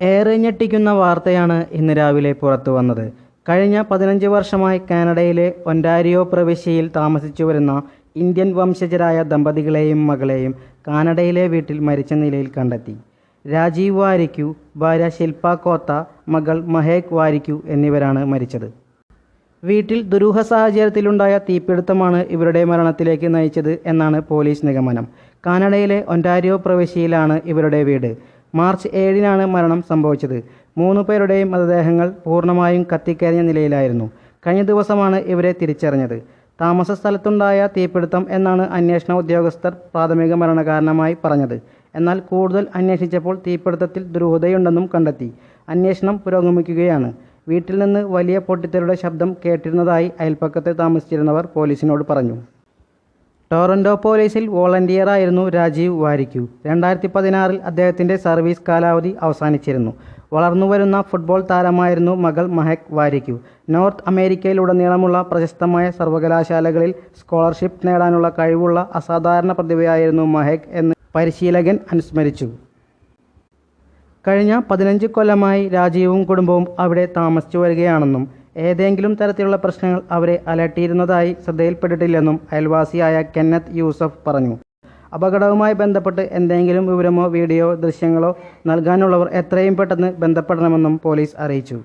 ഏറെ ഞെട്ടിക്കുന്ന വാർത്തയാണ് ഇന്ന് രാവിലെ പുറത്തു വന്നത്. കഴിഞ്ഞ 15 വർഷമായി കാനഡയിലെ ഒൻറ്റാരിയോ പ്രവിശ്യയിൽ താമസിച്ചു വരുന്ന ഇന്ത്യൻ വംശജരായ ദമ്പതികളെയും മകളെയും കാനഡയിലെ വീട്ടിൽ മരിച്ച നിലയിൽ കണ്ടെത്തി. രാജീവ് വാരിക്കു, ഭാര്യ ശിൽപ കോത്ത, മകൾ മഹേക് വാരിക്കു എന്നിവരാണ് മരിച്ചത്. വീട്ടിൽ ദുരൂഹ സാഹചര്യത്തിലുണ്ടായ തീപിടുത്തമാണ് ഇവരുടെ മരണത്തിലേക്ക് നയിച്ചത് എന്നാണ് പോലീസ് നിഗമനം. കാനഡയിലെ ഒൻറ്റാരിയോ പ്രവിശ്യയിലാണ് ഇവരുടെ വീട്. മാർച്ച് 7-നാണ് മരണം സംഭവിച്ചത്. 3 പേരുടെയും മൃതദേഹങ്ങൾ പൂർണ്ണമായും കത്തിക്കരിഞ്ഞ നിലയിലായിരുന്നു. കഴിഞ്ഞ ദിവസമാണ് ഇവരെ തിരിച്ചറിഞ്ഞത്. താമസ സ്ഥലത്തുണ്ടായ തീപിടുത്തം എന്നാണ് അന്വേഷണ ഉദ്യോഗസ്ഥർ പ്രാഥമിക മരണകാരണമായി പറഞ്ഞത്. എന്നാൽ കൂടുതൽ അന്വേഷിച്ചപ്പോൾ തീപിടുത്തത്തിൽ ദുരൂഹതയുണ്ടെന്നും കണ്ടെത്തി. അന്വേഷണം പുരോഗമിക്കുകയാണ്. വീട്ടിൽ നിന്ന് വലിയ പൊട്ടിത്തെറിയുടെ ശബ്ദം കേട്ടിരുന്നതായി അയൽപ്പക്കത്ത് താമസിച്ചിരുന്നവർ പോലീസിനോട് പറഞ്ഞു. ടൊറൻ്റോ പോലീസിൽ വോളണ്ടിയറായിരുന്നു രാജീവ് വാരിക്കു. 2016-ൽ അദ്ദേഹത്തിൻ്റെ സർവീസ് കാലാവധി അവസാനിച്ചിരുന്നു. വളർന്നുവരുന്ന ഫുട്ബോൾ താരമായിരുന്നു മകൾ മഹേക് വാരിക്കു. നോർത്ത് അമേരിക്കയിലുടനീളമുള്ള പ്രശസ്തമായ സർവകലാശാലകളിൽ സ്കോളർഷിപ്പ് നേടാനുള്ള കഴിവുള്ള അസാധാരണ പ്രതിഭയായിരുന്നു മഹേക് എന്ന് പരിശീലകൻ അനുസ്മരിച്ചു. കഴിഞ്ഞ 15 കൊല്ലമായി രാജീവും കുടുംബവും അവിടെ താമസിച്ചു വരികയാണെന്നും ഏതെങ്കിലും തരത്തിലുള്ള പ്രശ്നങ്ങൾ അവരെ അലട്ടിയിരുന്നതായി ശ്രദ്ധയിൽപ്പെട്ടിട്ടില്ലെന്നും അയൽവാസിയായ കെന്നത്ത് യൂസഫ് പറഞ്ഞു. അപകടവുമായി ബന്ധപ്പെട്ട് എന്തെങ്കിലും വിവരമോ വീഡിയോ ദൃശ്യങ്ങളോ നൽകാനുള്ളവർ എത്രയും പെട്ടെന്ന് ബന്ധപ്പെടണമെന്നും പോലീസ് അറിയിച്ചു.